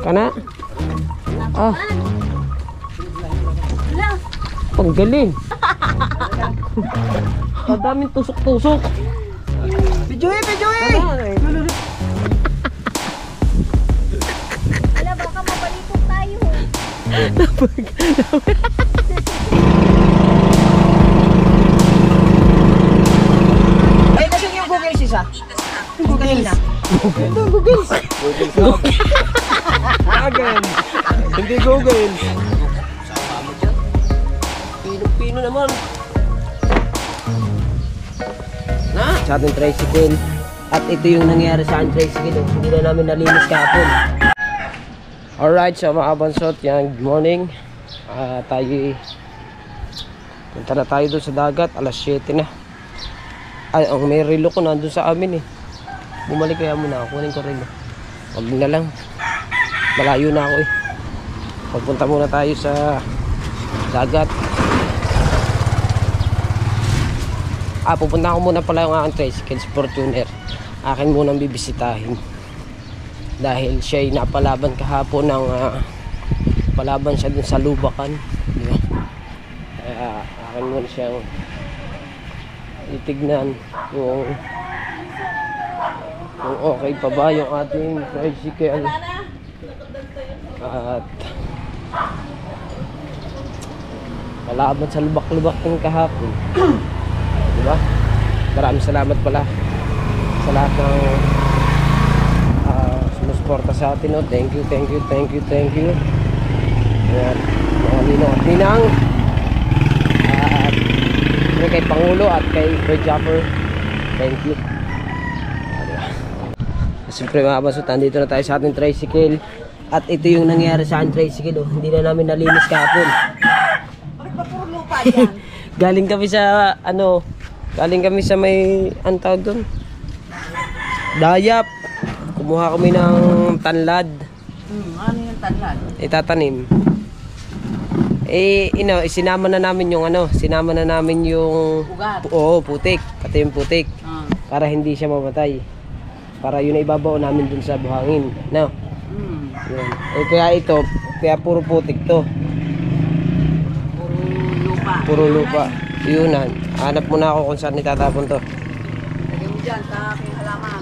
Kana? Ah. Panggaling. Ang daming tusok-tusok. Pijuy! Ala, baka mapalipot tayo. Ay, kasi yung Google sisa. Google na. Again. Hindi Google. Pino naman. Sa ating tricycle. At ito yung nangyari sa ating tricycle. Hindi na namin nalinis kahapon. Alright, so mga bansot, yan, good morning. Punta na tayo doon sa dagat. Alas 7 na. Ay, ang may relo ko nandun sa amin eh. Bumalik kaya muna ako. Kunin ko relo. Wag na lang. Malayo na ako eh. Pagpunta muna tayo sa dagat. Pupunta ko muna pala yung aking tricycle, Fortuner. Akin munang bibisitahin. Dahil siya ay napalaban kahapon ng palaban siya dun sa Lubacan. Diba? Kaya akin muna siyang itignan kung okay pa ba yung ating tricycle. At palaban sa lubak-lubak ng kahapon. Diba? Maraming salamat pala sa lahat ng sumusuporta sa atin. No? Thank you. Ayan, mga ninong at ninang, at kay Pangulo at kay Fred Japper. Thank you. Siyempre mga basot, nandito na tayo sa ating tricycle. At ito yung nangyari sa ating tricycle. Hindi na namin nalinis kahapon. Bakit ba puro lupa dyan? Galing kami sa may, ang tawag doon? Dayap. Kumuha kami ng tanlad. Ano yung tanlad? Itatanim. Sinama na namin yung ugat. Oo, putik. Pati yung putik. Para hindi siya mamatay. Para yun na ibabaw namin dun sa buhangin. No? Yun. Kaya puro putik to. Puro lupa. Yun na. Hanap muna ako kung saan itatapon to. Lagyan mo dyan sa aking halaman.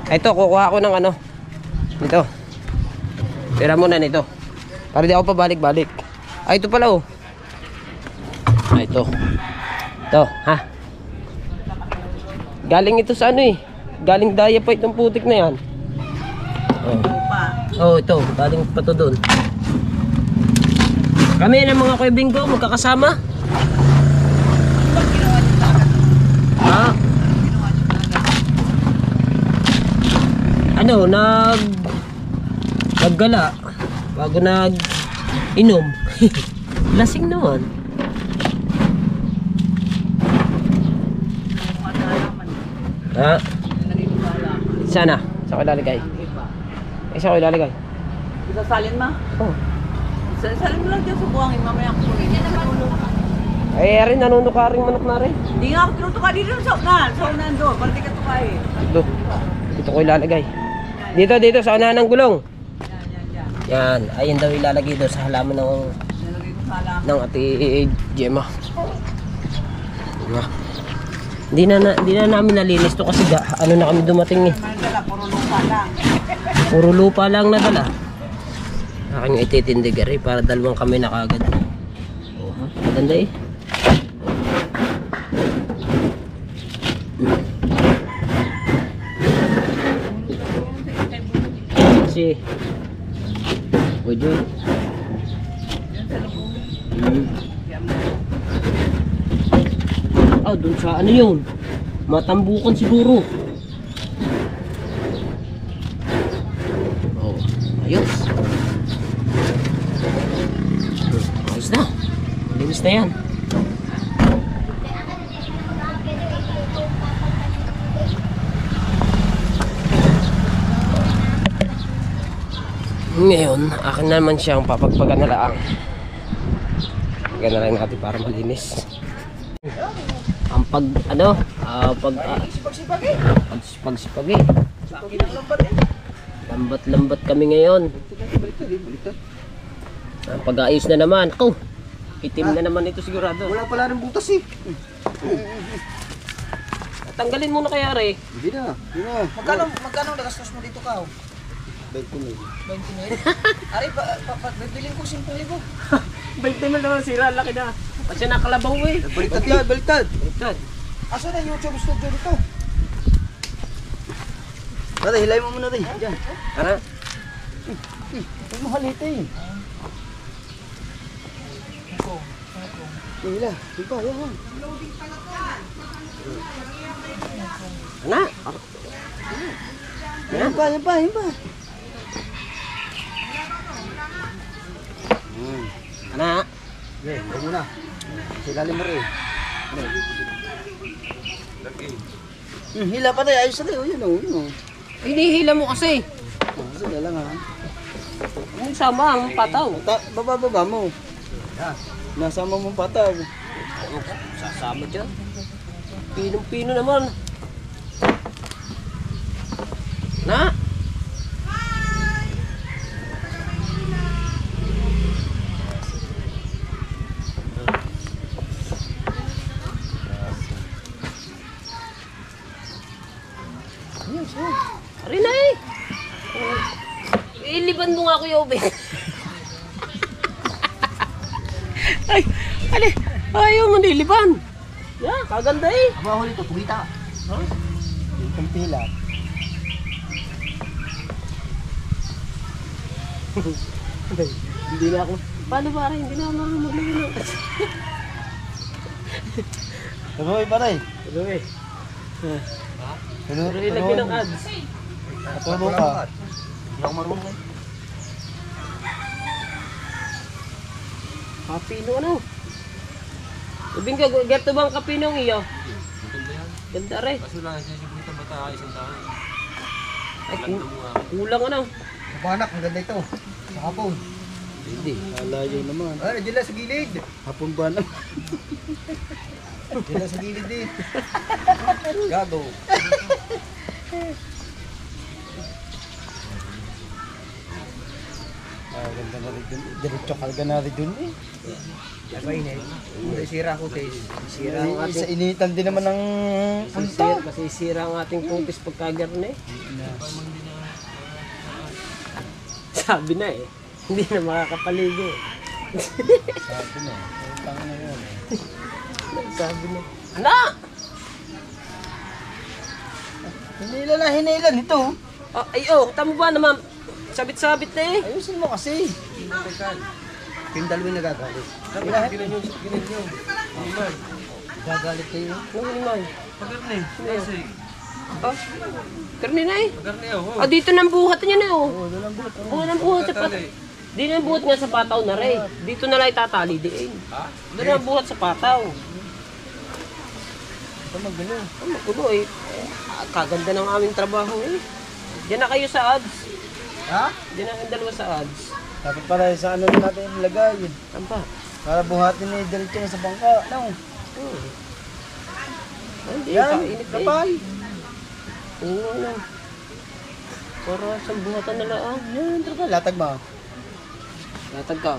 Ito, kukuha ko ng nito. Tira muna nito. Para di ako pabalik-balik. Ito pala oh. Ito. Ito, ha? Galing ito sa galing daya pa itong putik na yan. Ito. Galing pa to doon. Kami ng mga kuibing ko, magkakasama. Ha? Naggala bago nag-inom. Lasing naman. Ha? Sana? Saan ko ilalagay? Saan ko ilalagay? Isasalin mo? Oo. Isasalin mo lang dyan sa buhangin, mamaya ko rin. Rin, nanunukaring manok na rin. Hindi nga ako tinutuka dito sa unahan. Sa unahan doon, para di ka tukain. Dito ko ilalagay. Dito, sa unahan ng gulong. Yan. Ayun daw ilalagay doon sa halaman ng ati Gemma. Diba? Hindi na namin nalinis to kasi na kami dumating eh. Puro lupa lang. Puro lupa lang na dala. Aking ititindigar eh, para dalawang kami na kagad. Maganda eh. Kasi Wojoy. Doon sa yun? Matambukan siguro. Ayos. Ayos na. Linis na yan. Ngayon, akin naman siyang papagpagan na lang. Pagpagan na lang natin para malinis. Ang pagsipag-sipag eh. Lambat-lambat kami ngayon. Hindi, baliktad. Ang pag-aayos na naman. Ako, itim na naman ito sigurado. Wala pala rin butas eh. Tanggalin muna kaya, Re. Hindi na. Magkano nagastos mo dito ka? 20 mil. 20 mil? Ari, bibilin ko 5,000. 20 mil naman sira, laki na. Kasi nakalabaw eh. Baliktad yan, baliktad. Baliktad. Aso na YouTube studio dito? Tara, hilay mo muna rin. Diyan. Tara. Huwag mo halita eh. Hila, hila, yan. Ana. Yan pa, yan pa, yan pa. Ana. Okay, huwag muna. Silalim mo rin. Hila pa tayo, ayos na tayo. Yun o, yun o. Hinihila mo kasi. Sige lang ha. Ang sama ang pataw. Baba mo. Nasama mong pataw. Sasama dyan. Pinong-pino naman. Na? Ari na eh. Iliban mo nga Kuya Ube. Ay, ali. Ayaw mo niliban. Yeah, kaganda eh. Aba, huli ito, kumita. Yung kumpila. Hindi na ako. Paano ba rin? Hindi na ako marunong. Tuloy pa rin. Tuloy. Pero Tuloy ilagay ng ads. Tuloy ka. Hindi ako marunong eh. Kapino ano? Sabihin ka, gato bang kapinong iyo? Maganda yan. Ganda rin. Kaso lang, siya bata, isang taon. Ay, kulang ano? Kapanak, ang ganda ito. Sa hapon. Hindi. Alayo naman. Ay, dyan lang sa gilid. Hapon ba naman? Dyan lang sa gilid eh. Gago. Ganda na rin dun. Diretso kalga na rin dun eh. Ako init. Sira ko tayo. Sira ang ating... Sa initan din naman ng punta. Kasi sira ang ating kupis pagkagarne. Sabi na eh. Hindi na makakapaligo. Sabi na. Utang na yun eh. Sabi na. Anak! Hinilan ito. Oh, ay oh, tamo ba naman? Sabit-sabit na eh. Ayusin mo kasi. Yung dalawa nagagalit. Ginan nyo. Gagalit kayo. Ano naman? Pagarni. Kasi. Oh, karne na eh. Pagarni ako. Oh, dito nang buhat niya na oh. Oo, dalang buhat. Oh, nang buhat sa pataw. Di nang buhat nga sa pataw na rin. Dito na lang itatali din. Ha? Di nang buhat sa pataw. Ito magulo. Oh, magulo eh. Kaganda ng aming trabaho eh. Diyan na kayo sa ads. Ha? Diyan na ang dalawa sa ads. Dapat pala sa ano natin ilagay. Saan pa? Para buhatin ni diretso na sa bangka. No. Hindi, Yan, kainit eh. kapal. Oo, ano. Para sa buhatan na lang. Yan, talaga. Latag ba? Latag ka.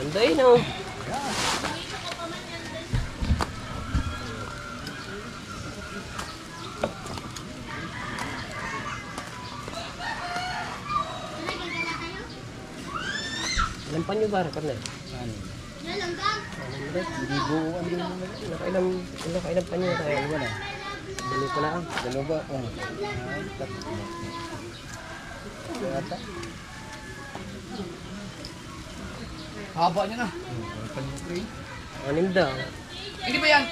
Ganda yun oh. Ilan pa nyo ba? Karnel? Hindi buuan din naman. Nakailan pa nyo? Dalawa na. Dalo pa lang. Dalawa. Oh. Yata. Haba niya na. Anim daw. Hindi ba yan?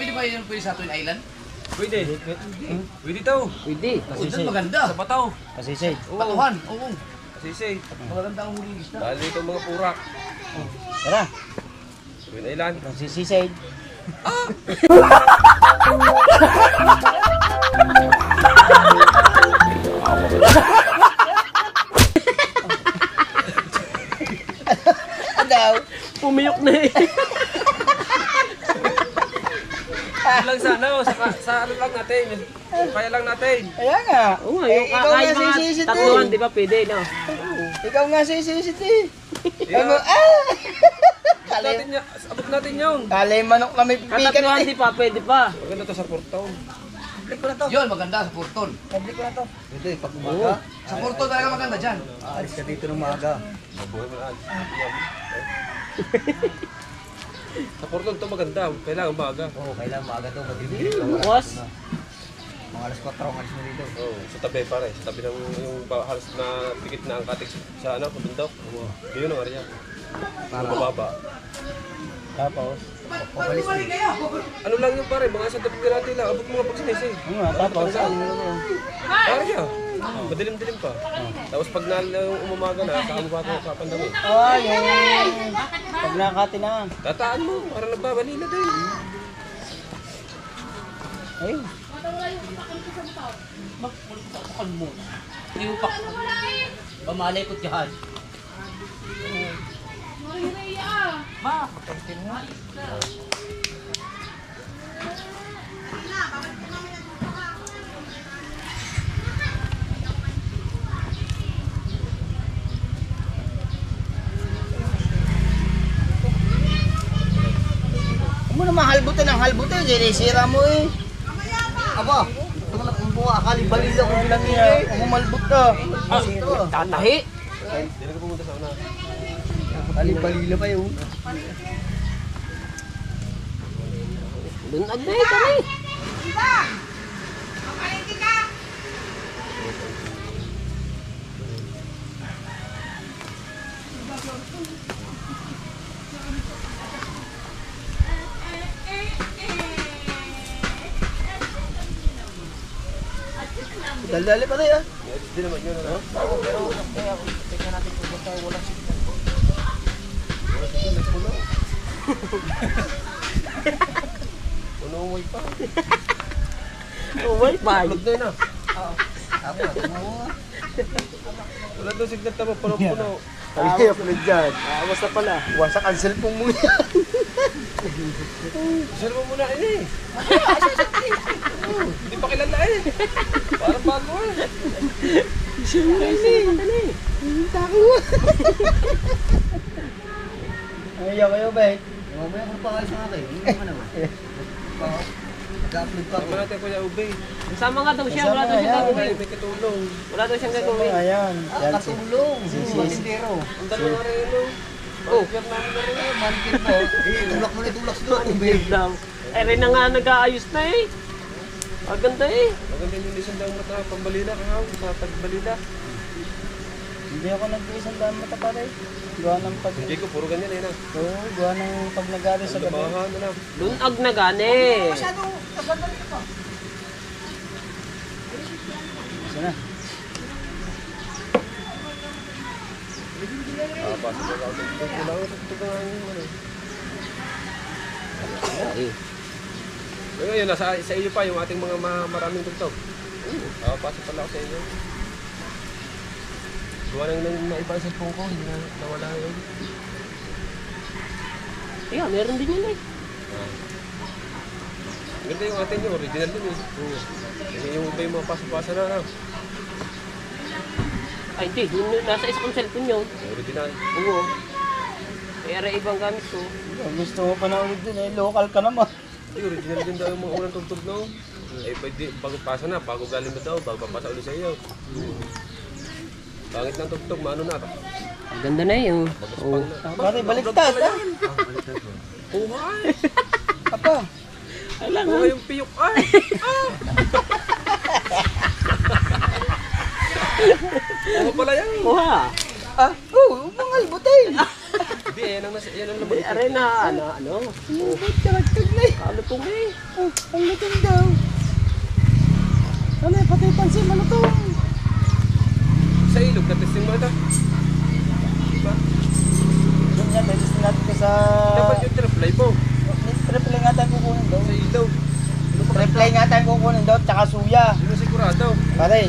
Pwede sa Twin Island? Pwede. Pwede to. Pwede. Oo, doon maganda. Sa pataw. Kasisay. Patuhan. Oo. Sisay. Maganda ang huli isda. Dahil ito mga purak. Tara. Twin Island. Kasisay. Nasa ano lang natin. Kaya lang natin. Kaya nga. Oo nga, Eh, yung ikaw kahit nga mga sisisit tatluhan, eh. di ba pwede, no? Ikaw nga sisisit eh. Yeah. Ano, Abot natin yun. Kalay manok na may pipikan Katatluhan, eh. di pa, pwede pa. Maganda to sa portaon. Balik ko na to. Yun, maganda sa Purton. Balik ko na to. Ito eh, pag umaga. Sa Purton talaga maganda dyan. Alis ka dito ng maaga. Mabuhay mo na. Sa portaon to maganda. Kailangan umaga. Oo, kailangan maaga to. Madilim. Bukas. Mga alas 4 ang alis mo dito. Oo, sa tabi pare. Sa tabi ng yung halos na pikit na ang katik sa ano, sa bundok. Yun ang area. Para mababa. Tapos, papalis din. Ano lang yung pare, mga sa tabi ka natin lang. Abot mga pagsinisi. Ano nga, tapos, Area. Madilim-dilim pa. Tapos pag umamaga na, kakamukha ko sa pandami. yung pag nakati na. Tataan mo, para nagbabalila din. Ayun. Bakal mo. Yung pak. Pamalay ko dyan. Ma. Huwag mo naman halbutin ang halbutin. Sinisira mo eh. Aba, ito na kung buka. Akali balila ko lang eh. Umalbut ka. Tatahi. Hindi na ka pumunta sa una. Akali balila pa yun. Doon agad eh, tari. Dali-dali pa rin ah. Hindi naman yun, ano? Puno pa. Oh, wifi. Tulog na yun ah. Wala daw signal tama, puno-puno. Ay, upload dyan. Basta pala. Wasak ang cellphone mo yan. Sir mo muna eh. Hindi pa kilala eh. Parang bago eh. Ayaw kayo ba eh? Mamaya ko pa kayo sa akin. Hindi naman naman. Mag-upload pa Sama natin Kuya Ube. Kasama nga daw siya, wala daw Kasama, siyang ayan. gagawin. May katulong. Wala daw siyang gagawin. Ayan. Yan si. Katulong. Si- Matindero. Ang dalawa rin ano. Oh, namin na rin. Mantin mo. Tulak mo na tulak doon. Babe daw. Eh, rin na nga nag-aayos na eh. Ang ganda eh. Maganda yung isang daang mata, pambalila ka sa tagbalila. Hindi ako nag-iisang daan mata pare. Gawa ng pag... Hindi ko, puro ganyan eh na. Oo, gawa ng pag nag-aari sa Ang gabi. lamahan na lang. Lunag na gani. Sana. Basta ba ako tugtog ko lang, tugtog lang yung ano. Ay. Ngayon, sa iyo pa yung ating mga maraming tugtog. Pasok pala ako sa inyo. Gawa nang naiba sa phone ko, hindi na nawala yun. Yeah, meron din yun eh. Ganda yung atin yung original din eh. Yung iba yung mga pasok-pasa na. Ay, hindi. Nasa isang cellphone yun. Original. Oo. Kaya rin ibang gamit ko. Gusto mo pa na ulit din eh. Local ka naman. Hindi, original din daw yung mga unang tugtog no. Eh, pwede, bago pasa na, bago galing mo daw, bago papasa ulit sa iyo. Pangit ng tugtog, mano na. Ang ganda na yun. Oo. Pare, baliktad ah. Kuhay! Apa? Kuhay yung piyok! Ay! Ano pala yan? Kuha. Ah, oo, mga albutin. Hindi, yan ang laman. Ay, aray na, ano. Ba't karagtag na eh? Ano pong eh. Oh, ang lutong daw. Ano eh, pati pansin malutong. Sa ilog, na-testing mo ito. Diba? Ganyan, testing natin ka sa... Dapat yung triply po. Triple nga tayo kukunin daw. Sa ilaw. Triple nga tayo kukunin daw, tsaka suya. Hindi mo sigurado. Pare,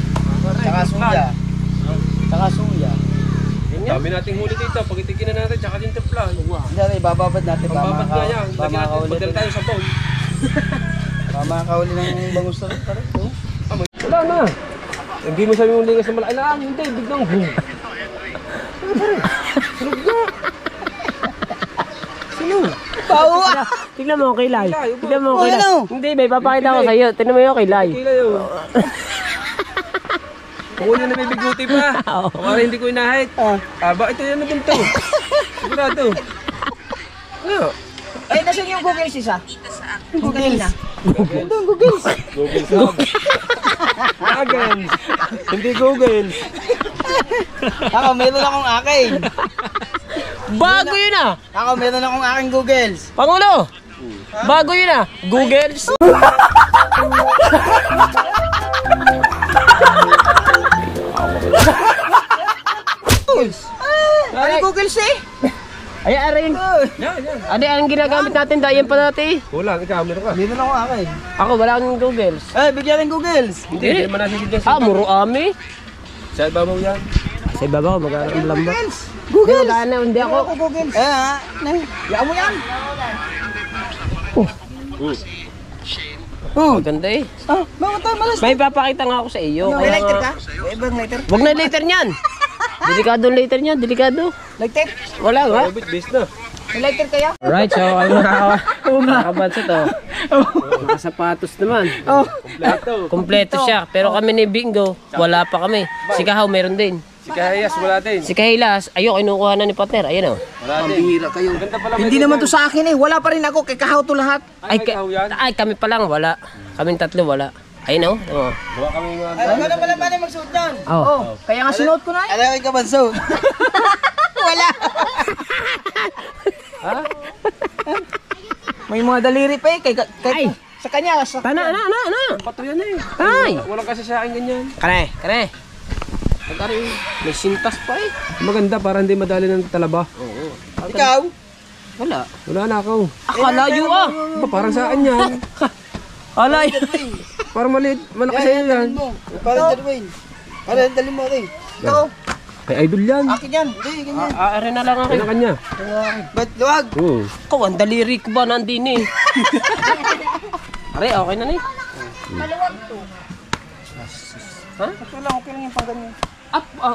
tsaka suya. Tsaka suya. Dami nating huli dito. Pag itikin na natin, tsaka yung triply. Hindi, bababad natin. Pagbabad na yan. Lagi natin, Paulit. padala tayo sa phone. Makakauli ng bangus na rin. Wala na. Hindi mo sabi mong lingas na malaki lang. Hindi, biglang boom. Sunog na. Sino? Pao! Tignan mo kay Lai. Tignan mo Oh, kay Lai. ano? Hindi, may papakita ko sa'yo. Tignan mo yung kay Lai. Kila yun. Kung yun nabibiguti pa. Para hindi ko inahit. Aba, ito yan na bunto. Sigurado. Ano? Ay, nasan yung Google isa? Google na. Google Google. Hindi Google. Ako, meron akong akin. Bago yun ah! Ako, meron akong aking Googles. Pangulo! Bago yun ah! Googles! Ano Googles eh? Ay, aring! Ano ang ginagamit natin? Dayan pa natin. Kulang, ikaw, meron ka. Meron akong akin. Ako, wala akong Googles. Ay, bigyan ng Googles. Hindi naman nasisigyan Ah, muro ami. Sa ibabaw yan. Sa ibabaw, mag-aaral lamba. Googles. Wala na, hindi ako. Ako Googles. Eh ha? Yaan mo yan. Maganda eh. Ah, bakit tayo malas? May papakita nga ako sa iyo. May Kaya lighter nga- ka? Ibang lighter? Wag na later niyan. Delikado ang later niyan, delikado. Lighter? Wala nga. Bit base na. May lighter kaya? Right, so ang nakakabansa to. Nakasapatos naman. Kompleto. Kompleto siya. Pero kami ni Bingo, wala pa kami. Si Kahaw meron din. Si Kahayas, wala din. Si Kahilas, ayun, kinukuha na ni Pater. Ayun o. Wala din. Pambihira kayo. Ganda pala. Hindi naman to sa akin eh. Wala pa rin ako. Kay kahaw to lahat. Ay, ikaw yan. ay, kami pa lang, wala. Kaming tatlo, wala. Ayun o. Oh. Gawa kami nga. Alam na pala paano magsuot yan. Oh. Kaya nga sinuot ko na eh. Alam ko ka ba suot? Wala. May mga daliri pa eh. Ay. Sa kanya. Sa Tana, na. Pato yan eh. Ay. Walang kasi sa akin ganyan. Kare. Pagkari, may sintas pa eh. Maganda para hindi madali ng talaba. ikaw. Wala. Wala na ako. Akalayo ah. Ba, parang sa akin yan. Alay. Parang maliit. Malakas sa'yo yan. Parang Darwin. Parang dali mo rin. Ito. Kay idol yan. Akin yan. Hindi, ganyan. Aarin na lang ako. Kaya kanya. Ba't luwag? Oo. Ikaw, ang daliri ko ba nandin eh. Are, okay na ni. Maluwag to. Ha? Okay lang yung pang ganyan.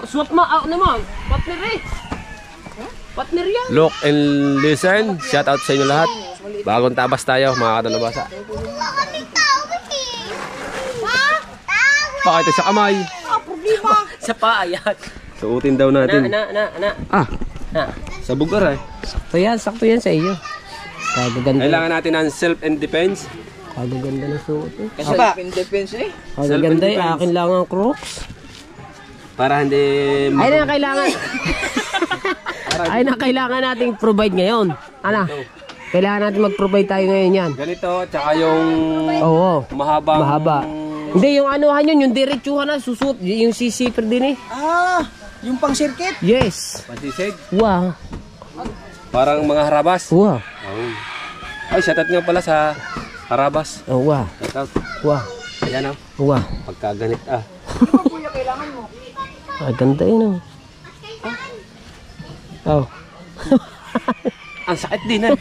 Suot mo, naman. Partner eh. Partner yan. Look and listen. Shout out sa inyo lahat. Bagong tabas tayo, mga katalabasa. Pakita sa kamay. Sa paa yan. Suotin daw natin. Na. Ah, Ha. sa bugar eh. Sakto yan sa iyo. Kagaganda. Kailangan natin ng self-and-defense. Kagaganda ng suot eh. Kasi ba? In defense eh. Kagaganda eh. Akin lang ang Crocs. Para hindi... Ay na kailangan. Ay na kailangan nating provide ngayon. Ano? Kailangan natin mag-provide tayo ngayon yan. Ganito, tsaka yung Oo. mahabang... Mahaba. Hindi, yung anuhan yun, yung diretsuhan na susut, yung sisiper din eh. Yung pang circuit. Yes. Patisig. Wow. Parang mga harabas. Wow. Oh. Ay, shoutout nga pala sa harabas. Oh, wow. Shoutout. Wow. Ayan o. Wow. Pagkaganit Ah, ganda yun oh. Oh. Ang sakit din eh.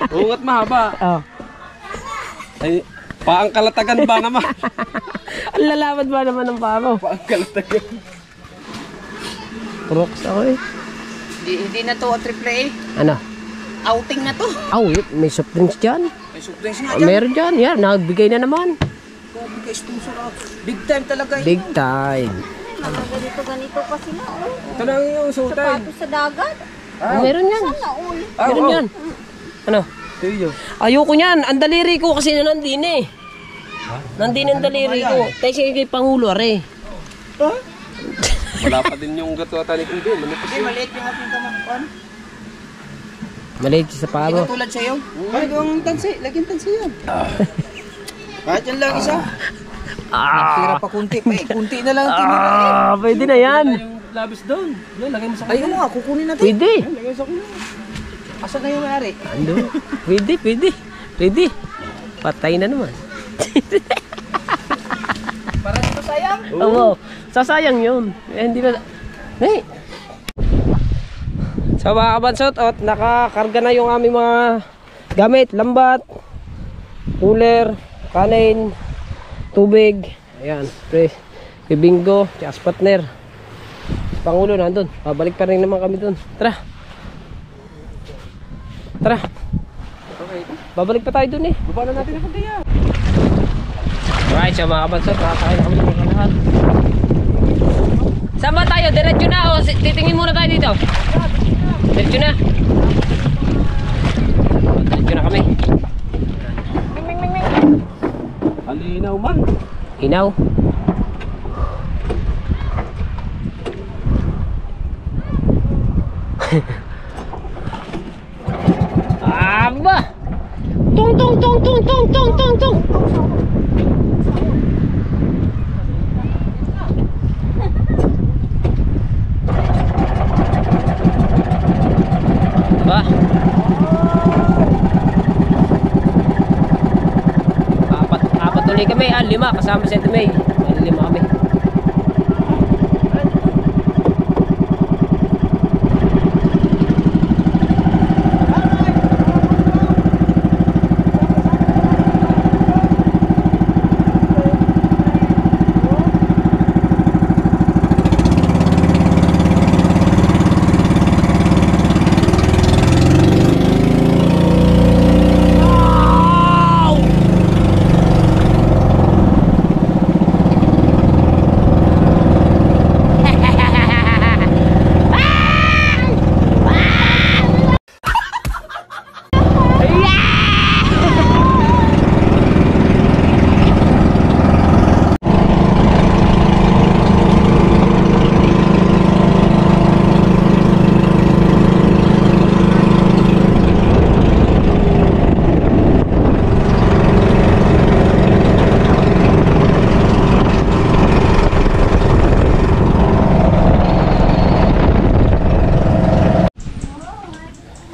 Oo nga't mahaba. Oh. Ay, paangkalatagan ba naman? Ang lalapad ba naman ng paa ko? Paangkalatagan. Crocs ako eh. Hindi na to triple A. Ano? Outing na to. Oh, may soft drinks dyan. May subdrinks nga Oh, meron dyan. Yan, nagbigay na naman. Guys, tumusura. Big time talaga eh. Big time. Ganito pa sila. Oh. Ito lang yung suotin. Sapatos sa dagat. Oh, meron yan. Sana all. Meron yan. Ano? Tiyo. Ayoko niyan. Ang daliri ko kasi na nandin eh. Nandin ang daliri ko. Tayo siya kay Pangulo, are. Wala pa din yung gato at anik hindi. Manipis Hindi, maliit yung ating kamakon. Maliit sa paa Hindi mo. ka tulad sa'yo. Parang yung tansi. Lagyan tansi yan. Kahit yan lang isa. Tira pa kunti pa eh. Kunti na lang tinira eh. Pwede na yan. yung labis doon. Yan, lagay mo sa Ay, ano nga, kukunin natin. Pwede. Lagay mo sa kulo. Asan na yung mayari? Ando. Pwede. Patay na naman. Para dito sayang. Oo. Sasayang yun. Eh, hindi na... Hey. So mga kabansot, nakakarga na yung aming mga gamit, lambat. cooler, kanin, tubig. Ayan, pre. Bibinggo, tsaka partner. Pangulo nandun. Babalik pa rin naman kami dun. Tara. Tara. Babalik pa tayo dun eh. Baba na natin ang kandaya. Alright, so mga kabansot, kakakain na kami ng mga lahat. Saan ba tayo? Diretso na o titingin muna tayo dito? Diretso na. Diretso na kami. Halinaw man. Hinaw. Aba! Tung tung tung tung tung tung tung tung. Ba? Apat ulit kami, 5 kasama si Ate May. 5 kami.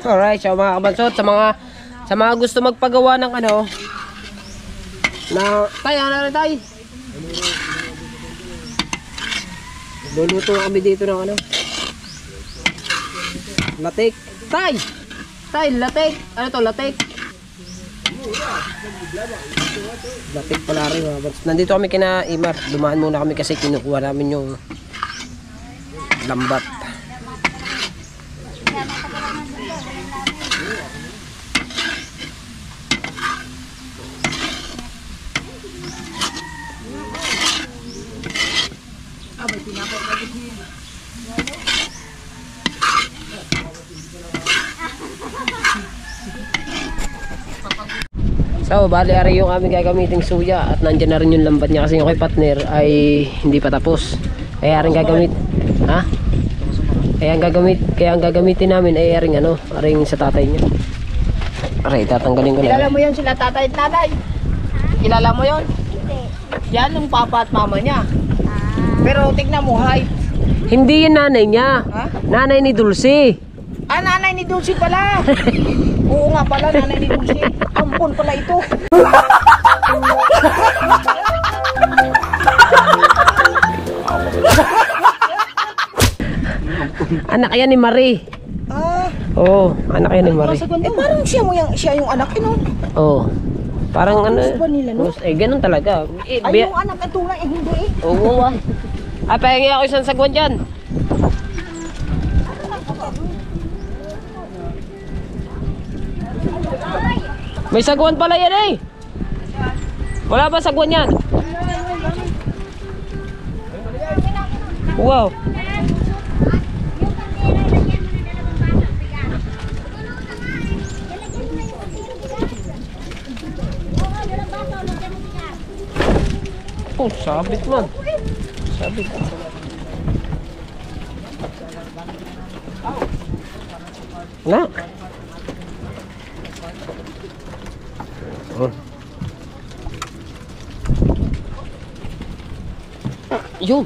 Alright, so mga kabansot, sa mga gusto magpagawa ng ano na tayo, ano tayo? Luluto kami dito ng ano latik. Tay! Tay, latik! Ano to, latik? Latik pala rin mga kabansot. Nandito kami kina Imar. Dumaan muna kami kasi kinukuha namin yung lambat. So, bali ari yung aming gagamiting suya at nandiyan na rin yung lambat niya kasi yung kay partner ay hindi pa tapos. Kaya aring gagamit. Ha? Kaya ang gagamitin namin ay aring ano, aring sa tatay niya. Aray, tatanggalin ko na. Kilala mo yan sila tatay at nanay? Kilala mo yon? Yan yung papa at mama niya. Pero tignan mo, height. Hindi yung nanay niya. Ha? Nanay ni Dulce. Ah, nanay ni Dulce pala. Oo nga pala, nanay ni Dulce. Ampon pala ito. Anak yan ni Marie. Ah, Oo, anak yan ni Marie. parang siya yung anak, no? Oo. Parang ano. Gusto ba nila, no? Ganun talaga. Ay, yung anak at tunay, eh, hindi eh. Oo, ah. Ay, pahingi ako isang sagwan dyan. May sagwan pala yan eh. Wala ba sagwan yan? Wow. Oh, sabit man. Sabit. Na. Oh. Yun.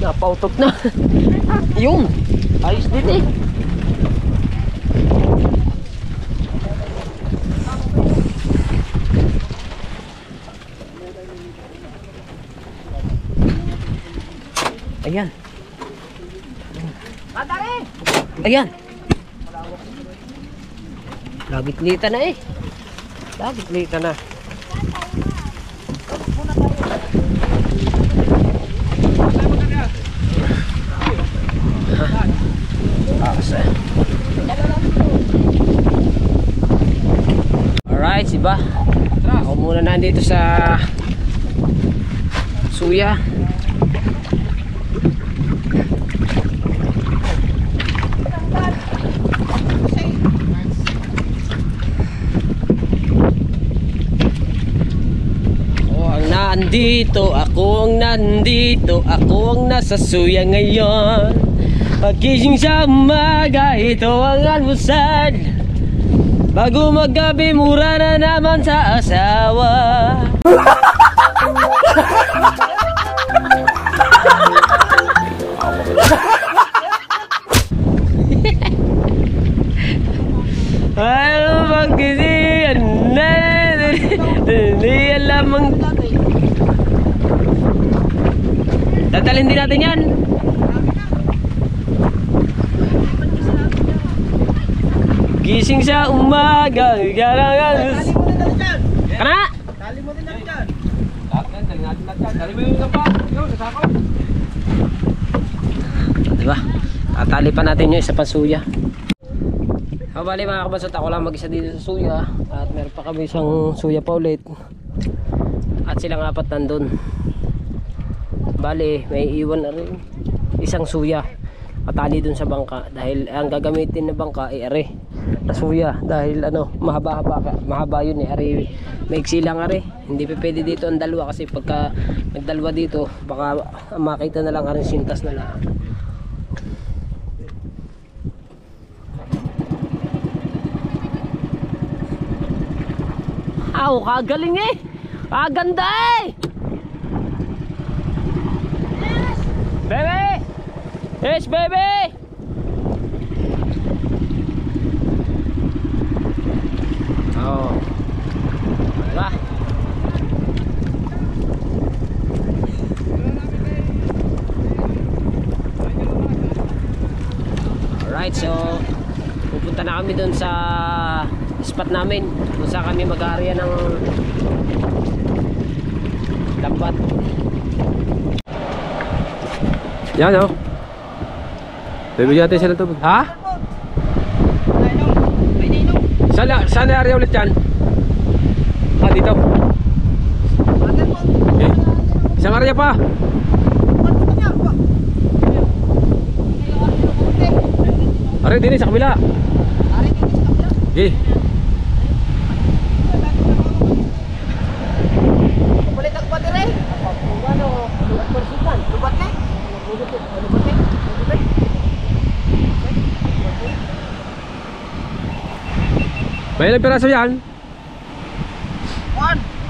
Napautot na. Yun. Ayos din eh. Ayan. Ayan. Lagit-lita na eh. Dali, plita na. Alright, siba. Ako muna nandito sa suya. Ako ang nandito, ako ang nasa suya ngayon. Pagkising sa umaga, ito ang almusal. Bago maggabi, mura na naman sa asawa. Ano pagkising, hindi alam ang... Tatalin din natin yan. Gising sa umaga. Kana? Tali mo din lang dyan. Diba? Tatali pa natin yung isa pa suya. Bali mga kabansot, ako lang mag-isa dito sa suya. At meron pa kami isang suya pa ulit. At silang apat nandun. Bali, may iwan na rin isang suya patali dun sa bangka dahil ang gagamitin na bangka ay are na suya dahil ano, mahaba yun eh, are maiksi lang are, hindi pa pwede dito ang dalawa kasi pagka nagdalawa dito baka makita na lang are sintas na lang. Kagaling eh, kaganda eh. Baby! Yes, baby! Oh. Diba? Alright, so pupunta na kami dun sa spot namin kung saan kami mag-aarya ng lambat. Yan o. Bibigyan natin sila ito. Ha? Saan area ulit yan? Dito. Okay. Isang area pa. Are din sa kabila. Okay. Kulit ang battery. Lubat na. May ilang piraso yan? 1,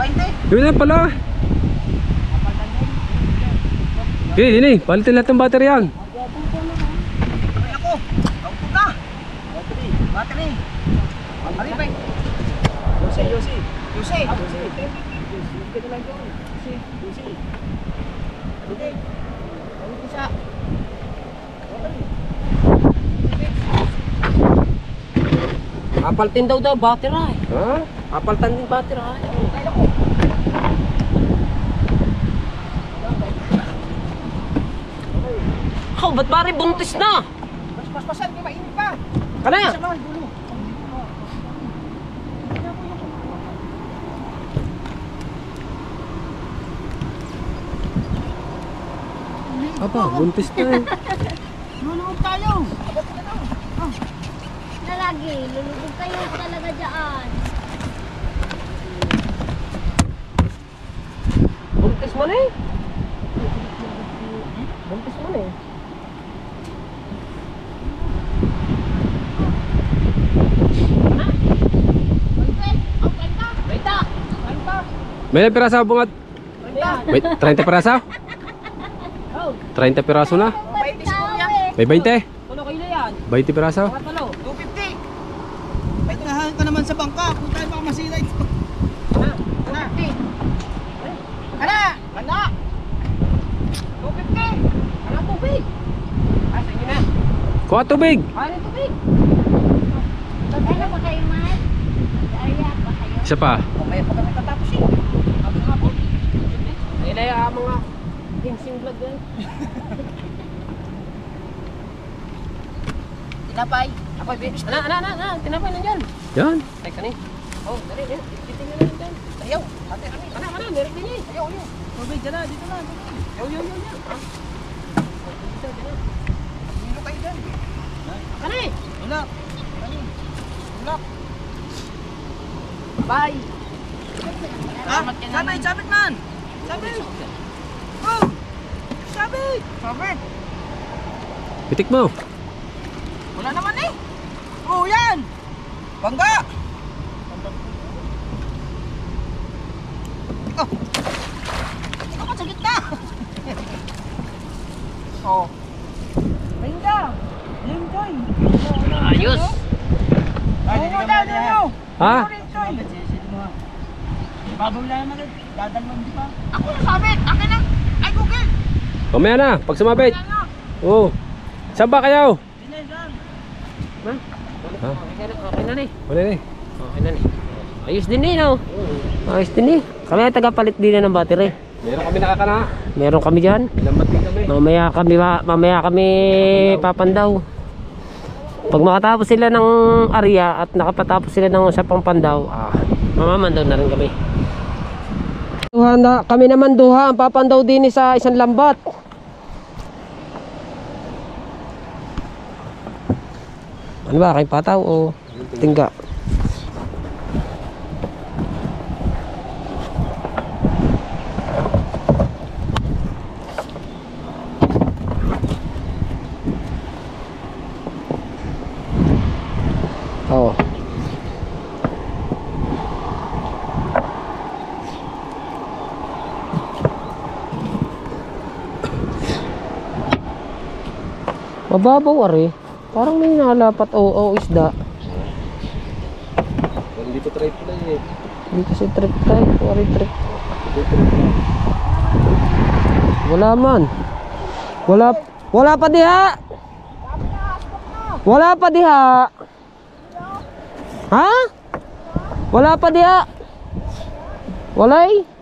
20. Yun na pala. Okay, dini. Palitin lahat ng battery yan. Ay ako. Kaupot na. Battery. Ari ba? Yosi. Dito lang doon. Yosi. Okay. Ano isa? Apaltin daw battery. Ha? Apaltan din battery. Ba't bari buntis na? Paspasan, di mainit pa. Kana? Sa mga dulo. Aba, buntis na eh. Lulubog tayo. Nalagi, lulubog kayo talaga dyan. Buntis mo na eh. Buntis mo na eh. May ilang piraso bungat? May 30 piraso? 30 piraso na? May 20? Tulo kayo na yan. 20 piraso? 250. May tinahan ka naman sa bangka. Kung tayo baka masira ito. Ana. Ana. 250. Ana tubig. Asa niyo na. Kuha tubig! Ano tubig? Ano ba kayo, man? Arya pa kayo? Isa pa. Mamaya pa kami tatapos eh. Hapon. Ayun na yung mga ginseng vlog yan. Tinapay. Ako, tinapay nandiyan. Yan. Ay, kanin. Oh, dali, titingnan na nandiyan. Ayaw, ate, mana, meron din eh. Ayaw. Tubig, dyan na, dito na. Ayaw. Ah. Dito na. Dito kayo dyan. Kanin. Ulak. Bye. Sabit man. Sabit. Oh. Sabit. Pitik mo. Wala naman eh. Oh, yan. Bangga. Oh. Ikaw ka sa gitna. Oh. Bangga. Limjoy. Ayos. Ha? Babaw lang naman. Dadalman di pa. Ako na sabit. Akin na. Ay, Google. Mamaya na, pag sumabit. Oo. Saan ba kayo? Ha? Okay na eh. Wala na eh. Okay na eh. Ayos din eh, no? Ayos din eh. Kami ay tagapalit din na ng battery. Meron kami nakakana. Meron kami dyan. Lambat din kami. Mamaya kami papandaw. Pag makatapos sila ng area at nakapatapos sila ng sa pangpandaw, mamamandaw na rin kami. Kami naman duha ang papandaw din sa isang lambat. Ano ba, kay pataw o tingga? Oo. Mababaw ari. Parang may nalapat o isda. Hindi pa try pala eh. Hindi kasi trip tayo. Ari trip. Wala man. Wala pa diha. Wala pa diha. Ha? Wala pa diha. Walay.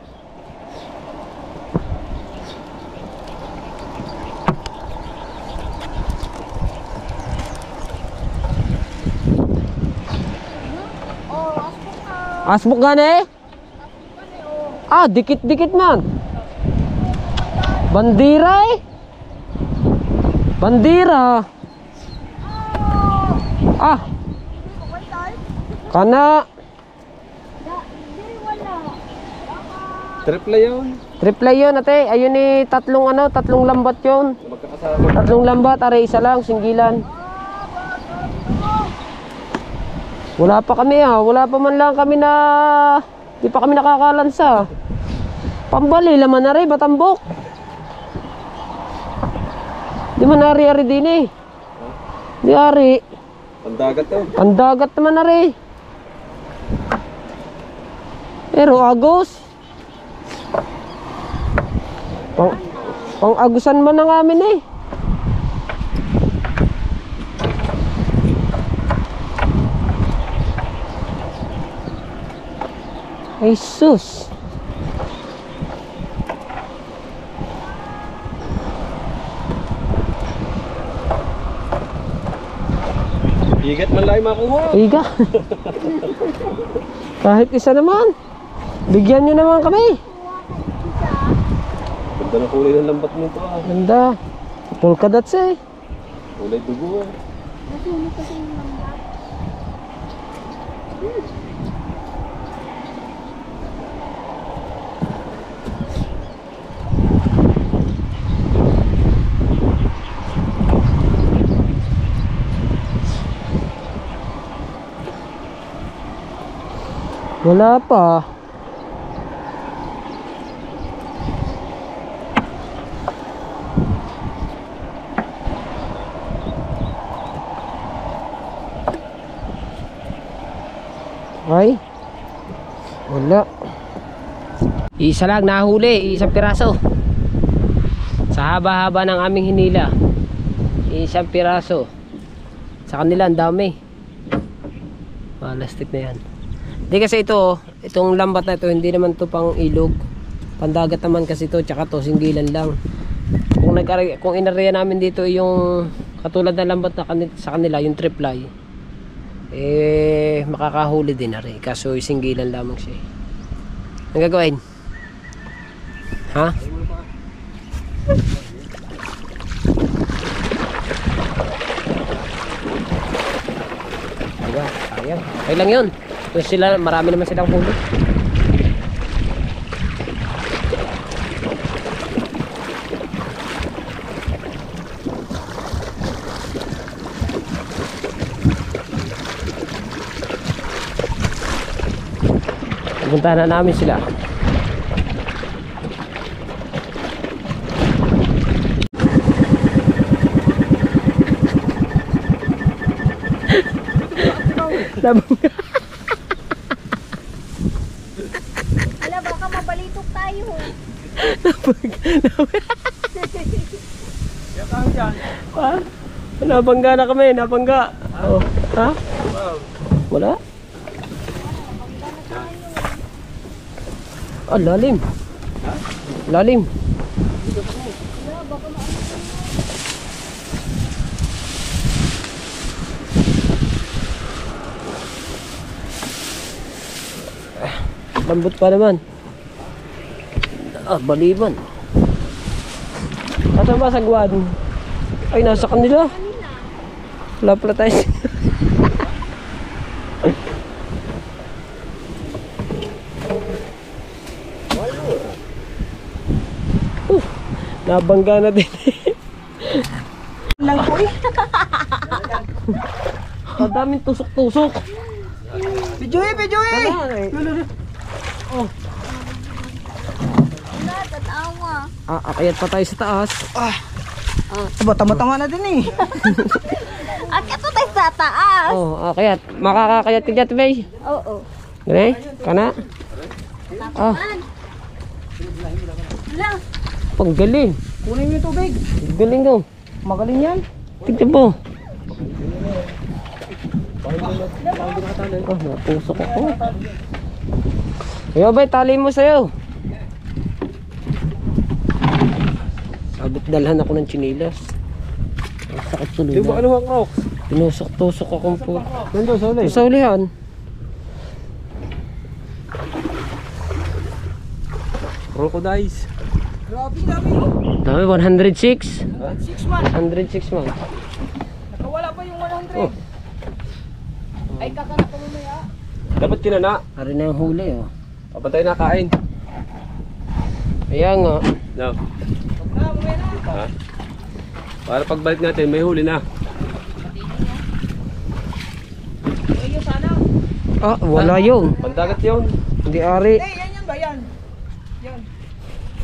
Asbuk gani? Dikit-dikit man. Bandira eh. Bandira. Kana. Triple yun. Triple yun ate. Ayun ni tatlong lambat yun. Magkakasama. Tatlong lambat, are isa lang, singgilan. Wala pa kami wala pa man lang kami na di pa kami nakakalansa. Pambali laman na rin, batambok. Di man ari din eh. Di ari. Pandagat to. Pandagat naman na rin. Pero agos. Pang-agusan man ang amin eh. Jesus. Higat man lang makuha. Iga. Kahit isa naman. Bigyan nyo naman kami. Ganda na kulay ng lambat nito Ganda. Polka dots eh. Kulay dugo Wala pa. Ay. Wala. Isa lang nahuli, isang piraso. Sa haba-haba ng aming hinila. Isang piraso. Sa kanila ang dami. Plastic na yan. Hindi kasi ito, itong lambat na ito, hindi naman to pang ilog. Pandagat naman kasi ito, tsaka to, singgilan lang. Kung inarya namin dito yung katulad na lambat na sa kanila, yung triply, makakahuli din na rin. Kaso singgilan lamang siya. Ang gagawin? Ha? Ayan, okay lang yun. Tapos sila, marami naman silang huli. Pupuntahan na namin sila. Ala, baka mabalitok tayo. Ha? Nabangga na kami, nabangga. Oh. Ha? Wala? Ah, lalim. Lalim. Lambot pa naman. Ah, baliban. Nasaan ba sagwan? Ay, nasa kanila. Wala pala tayo. Nabangga na din. Lang po eh. Ang daming tusok-tusok. Pijoy! Oh. Wala, tatawa. Akayat pa tayo sa taas. Aba, tama-tama na din eh. Akit to tayo sa taas. Oh, akayat. Makakakayat ka dyan, Bay. Oo. Gane? Kana? Ah, Wala. panggaling. Kunin mo yung tubig. Galing daw. Magaling yan. Tignan mo. Oh, napusok ako. Ayaw, Bay, tali mo sa'yo. Sabit dalhan ako ng chinilas. Ang sakit tuloy Di ba na. ano ang rock? Tinusok-tusok akong po. Nandun sa ulay. Sa ulihan. Crocodiles. Grabe, dami no. Dami, 106. 6 man. 106 man. Nakawala pa yung 100. Oh. Ay, kakanap ko mamaya. Dapat kinana. Hari na yung huli, oh. Papantay na kain. Ayan nga. No. Mamaya na. Ha? Para pagbalik natin, may huli na. Ayun sana. Ah, wala yun. Pandagat yun. Hindi ari. Yan ba yan? Yan.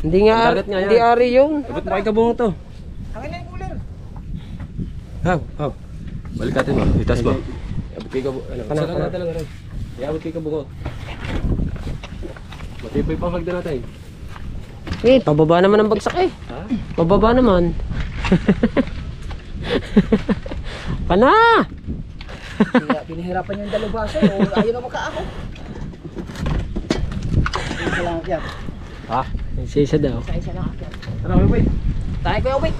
Hindi nga ari. Dagat nga yan. Hindi ari yun. Dapat makikabungo to. Akin na yung cooler. Haw. Balik natin mo. Itas mo. Abot kayo kabungo. Ano? Kana. Saka natin lang rin. Iabot kayo kabungo. Matibay pa magda natin. Eh, pababa naman ang bagsak eh. Ha? Pababa naman. Pana! Kaya pinahirapan yung dalubasa. Ayaw na makaako. Isa lang akyat. Ha? Isa daw. Isa lang akyat. Ano, wait. Tayo ko yung wait.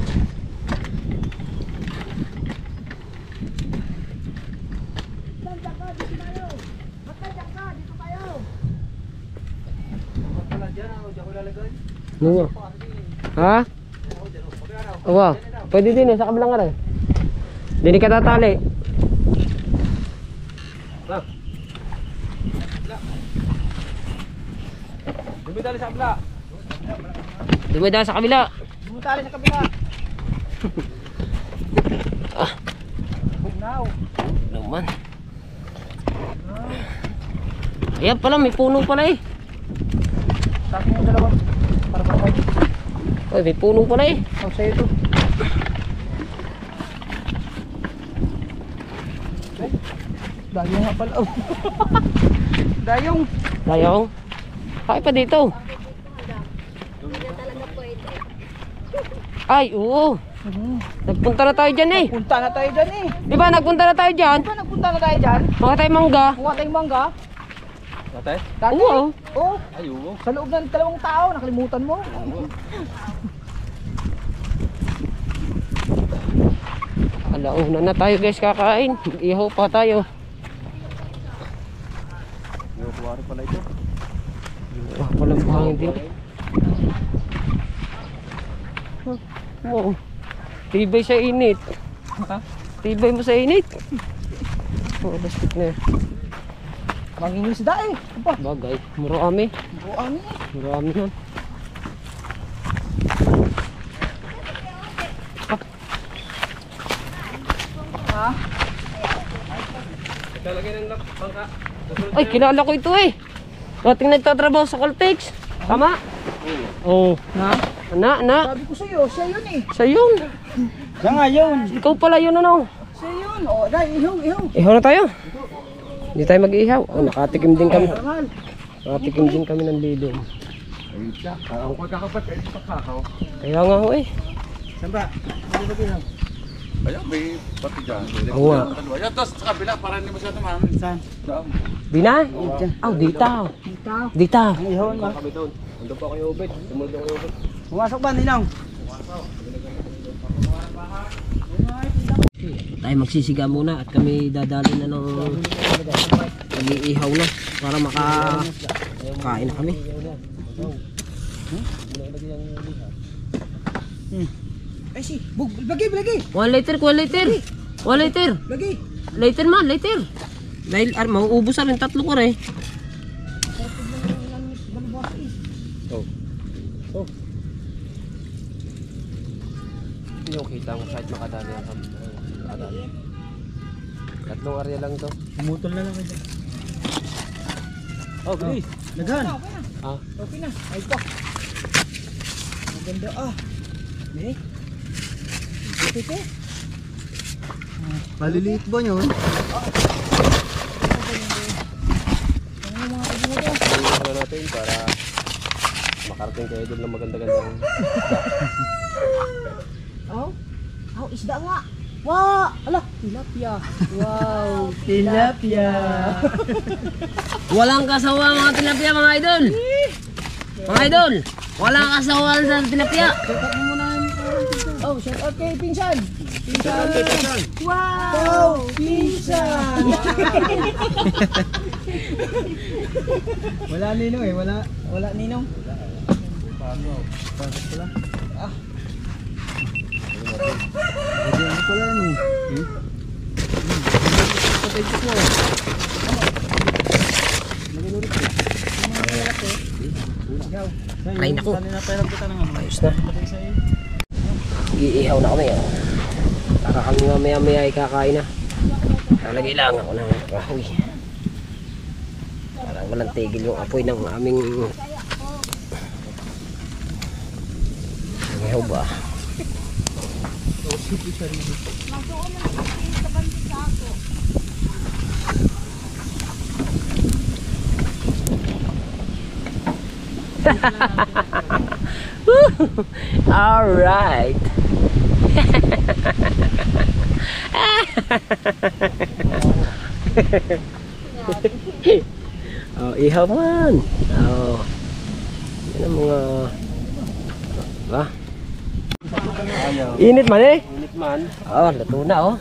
Ano nga? Ha? Wow. Pwede din eh, sa kabilang nga rin. Hindi ka tatali. Dumidali sa abla. Dumida sa kabila. Bumutali sa kabila. Now. Naman. Ayan pala, may puno pala eh. Tapos yung dalawa. Para ba tayo? Uy, may puno pala eh. Ang sa'yo ito. Dayong nga pala. Oh. Dayong. Dayong. Kaya pa dito. Hindi na talaga pwede. Ay, oo. Nagpunta na tayo dyan eh. Punta na tayo dyan eh. Di ba nagpunta na tayo dyan? Di ba nagpunta na tayo dyan? Mga tayo mangga. Kuha tayong mangga. Tatay? Dati? Oo. Oo. Ay, oo. Sa loob ng 2 tao, nakalimutan mo. Alauna na tayo guys kakain. Mag-ihaw pa tayo. Yung kuwari pala ito. Wah, palang buhangin din. Wow. Tibay sa init. Ha? Tibay mo sa init. Oh, basket na. Mangingisda eh. Aba, Bagay. Marami. buang eh. Marami nun. Ha? Talagay ng bangka. Ay, kilala ko ito eh. Dating nagtatrabaho sa Coltex. Tama? Oo. Na? Na. Sabi ko sa'yo, siya yun eh. Sa yun. Siya nga yun. Ikaw pala yun ano. Siya yun. O, dahil ihaw. Ihaw na tayo. Hindi tayo mag-ihaw. Oh, nakatikim din kami. Normal. Nakatikim din kami ng lidong. Ayun siya. Ang pagkakapat, ayun sa kakaw. Kaya nga ho eh. Saan ba? Ano ba bilang? Ayun, may pati dyan. Oo nga. Ayun, tapos sa kabila, para hindi masyado maraming. Saan? Bina? Oh, dito. Dito. Dito. Ang ihon ba? Kami doon. Andun pa kayo, Obed. Sumunod ako kayo, Obed. Pumasok ba, Ninong? Tayo magsisiga muna at kami dadali na ng mag-iihaw na para makakain na kami. Ay si, lagi. 1 liter, 1 liter. 1 liter. Lagi. Liter man, liter. Dahil mauubos na rin 3 ko rin. Hindi yung kita mo kahit makadali ang makadali. 3 area lang to. Pumutol na lang kayo. Oh, please. Naghan. Ah, Okay na. Ay pa. Maganda ah. Eh? Ito. Maliliit ba yun? ayun na natin para makarating kayo doon ng maganda-gandang. Oh, isda nga. Wow! Ala, tilapia. Wow, tilapia. Walang kasawa mga tilapia mga idol. Mga idol, walang kasawa sa tilapia. Shout mo muna yung oh, shout out kay Pinsan. Pinsan. Wow! Pinsan! Wala Ninong eh, wala Ninong. Hindi ano pala yan eh. Ay, naku. Pinaperam kita ng ano. Ayos na. Iihaw na kami. Oh. Para kami mamaya-maya ay kakain na. Nalagay lang ako ng kahoy. Parang walang tigil yung apoy ng aming ihaw ba? All right. Oh, ihaw man. Oh. Yan ang mga ba? Init man eh. Init man. Oh, luto na oh.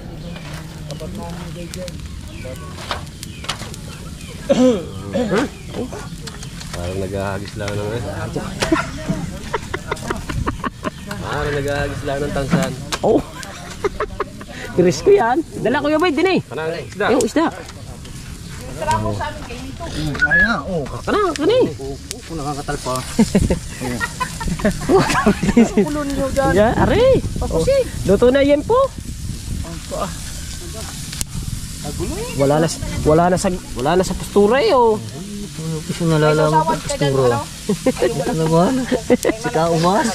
Parang naghahagis lang ng Parang naghahagis lang ng tansan. Oh. Tiris ko yan. Dala ko yung bait din eh. Kanang isda. Yung isda. Ay nga, oh. Kana eh. Kung nakakatal pa. Kulon niyo dyan. Ya, are. Oh, luto na yan po. Wala na sa postura eh oh. Kasi nalalaman pa pasturo. Talaga si Kaumas.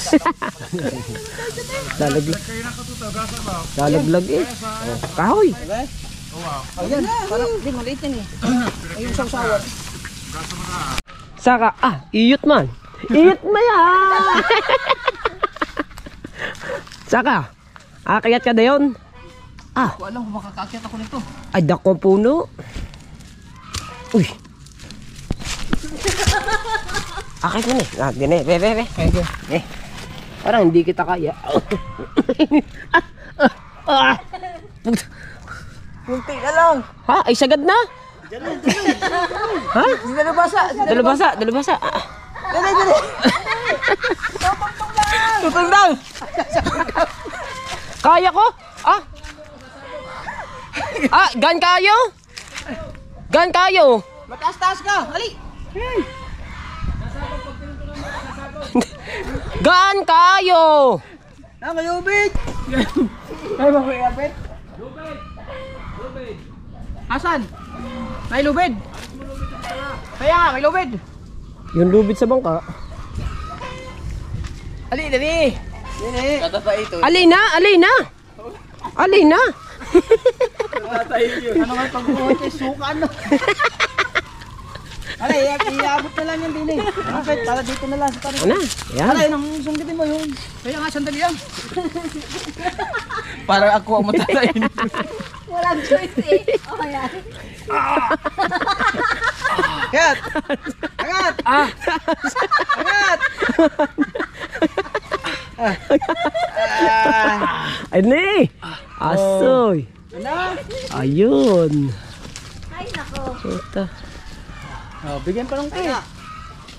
Lalaglag eh. Oh, kahoy. Ayan, parang di maliit yan eh. Ayun sawsawan. Saka, iyot man. Iyot mo yan. Saka, akayat ka na yun. Ko alam kung makakakyat ako nito. Ay, dako puno. Uy. Akit mo na eh. Ah, din eh. Be. Eh. Parang hindi kita kaya. Kunti na lang. Ha? Ay, sagad na? Ha? Dalubasa. Dalubasa. Dali. Tutong lang. Kaya ko? Ah? Gan kayo? Gan kayo? Mataas-taas ka. Hali. Gan kayo? Nakayubit. Ay, makuyabit. Asan? May lubid. Kaya nga, may lubid. Yung lubid sa bangka. Ali, dali. Dali. Alina. Ano nga pag-uwat eh, suka ano? Alay, iabot na lang yan din eh. Bakit? Para dito na lang sa tarik. Ano? Yan. Alay, nang sunggitin mo yun. Kaya nga, sandali yan. Para ako ang matatayin. Walang choice eh. Oh, yan. Agat! Agat! Agat! Ay, ni. Asoy. Ano? Ayun. Ay, nako. Puta. Oh, bigyan pa ng tayo.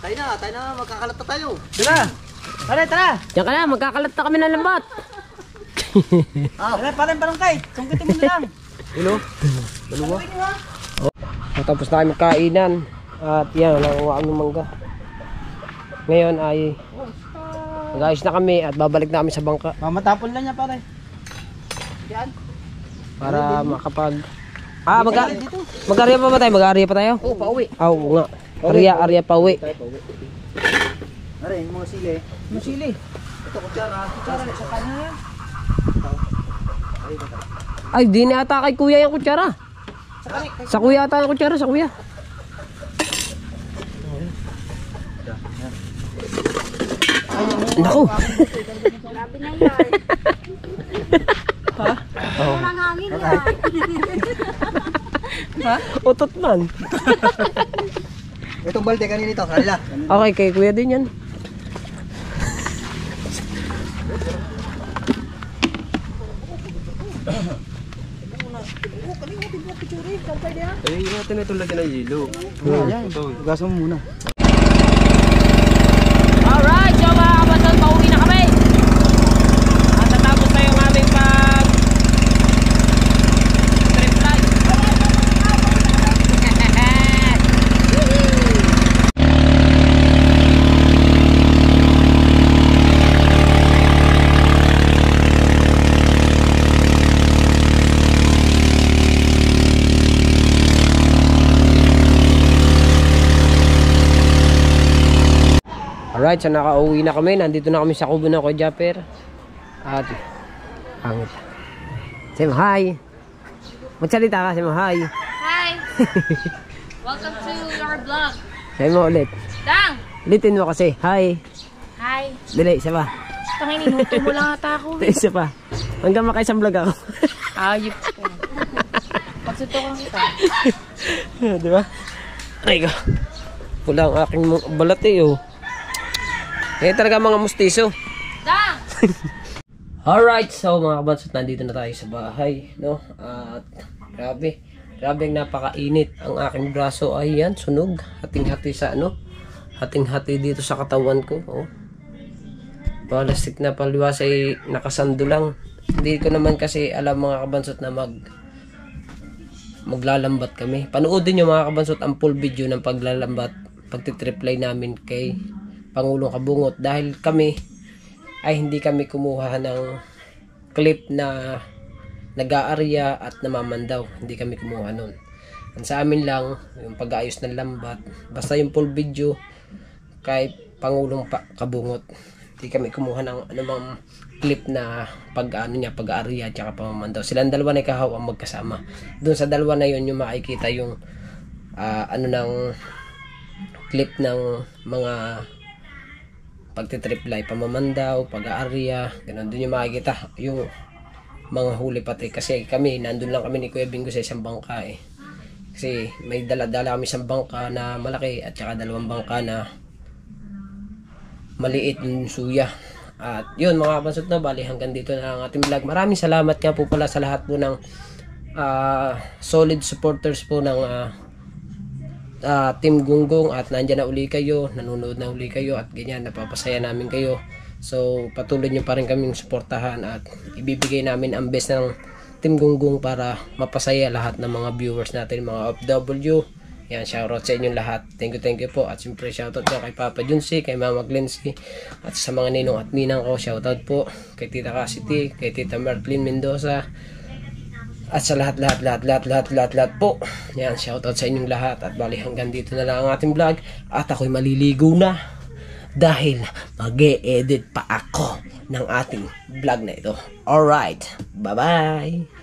Tayo na, magkakalat na tayo. Tara! Tara! Diyan ka na, magkakalat na kami ng lambat. Tara, parang kay. Sungkitin mo na lang. Hello? Dalawa? Tapos na kami kainan. At yan, nakuha kami mangga. Ngayon ay mag-ayos na kami at babalik na kami sa bangka. Mamatapon lang niya pare. Yan. Para makapag... mag-area pa ba tayo? Mag-area pa tayo? Oo, pauwi. Oo nga. Area pauwi. Are, yung mga sili. Yung sili. Ito, kutsara sa kanya yan. Ay, di na ata kay kuya yung kutsara. Sa kuya ata yung kutsara, sa kuya. Naku. Grabe na yan. Ha? Walang hangin yan. Utot man. Itong balde kanina ito, kanila. Okay, kay kuya din yan. Ay, natin na itong lagyan ng yelo. Yan, ugasan mo muna. Alright, so mga kabasan, pauwi na kami. At natapos na yung aming trip flight. Alright, so nakauwi na kami. Nandito na kami sa kubo ng Kuya Japper. At, pangit. Say mo hi. Magsalita ka, say mo hi. Hi. Welcome to your vlog. Say mo ulit. Dang! Ulitin mo kasi, hi. Hi. Dali, isa pa. Tangin, inuto mo lang ata ako. Isa pa. Hanggang makaisang vlog ako. Ayop ko. Pagsutukan kita. Di ba? Ay ko. Pula ang aking balat eh, oh. Eh talaga mga mustiso. Dang! Alright, so mga kabansot, nandito na tayo sa bahay, no? At grabe ang napakainit. Ang aking braso ay yan, sunog. Hating-hati sa ano? Hating-hati dito sa katawan ko, oh. Plastic na paliwas ay nakasando lang. Hindi ko naman kasi alam mga kabansot na maglalambat kami. Panoodin nyo mga kabansot ang full video ng paglalambat, pagtitriply namin kay Pangulong Kabungot, dahil kami ay hindi kami kumuha ng clip na nag-aarya at namamandaw. Hindi kami kumuha nun. Ang sa amin lang yung pag-aayos ng lambat, basta yung full video kay Pangulong Kabungot. Hindi kami kumuha ng anumang clip na pag-aarya at saka pamamandaw. Silang dalawa na ikahaw ang magkasama. Doon sa dalawa na yun yung makikita yung ng clip ng mga pagtitriply, pamamandaw, pag-aarya, ganun. Doon yung makikita yung mga huli pati. Kasi kami, nandun lang kami ni Kuya Bingo sa isang bangka eh. Kasi may dala-dala kami isang bangka na malaki at saka dalawang bangka na maliit yung suya. At yun mga kapansot na, bali hanggang dito na ang ating vlog. Maraming salamat nga po pala sa lahat po ng solid supporters po ng Team Gunggong, at nandyan na uli kayo, nanonood na uli kayo, at ganyan, napapasaya namin kayo. So patuloy nyo pa rin kaming suportahan, at ibibigay namin ang best ng Team Gunggong para mapasaya lahat ng mga viewers natin, mga OFW. Yan, shoutout sa inyong lahat. Thank you po. At siyempre shoutout nga kay Papa Junsi, kay Mama Glency, at sa mga ninong at ninang ko, shoutout po kay Tita Cassidy, kay Tita Marlene Mendoza, at sa lahat po. Yan, shoutout sa inyong lahat. At bali hanggang dito na lang ang ating vlog. At ako'y maliligo na dahil mag-e-edit pa ako ng ating vlog na ito. Alright, bye-bye!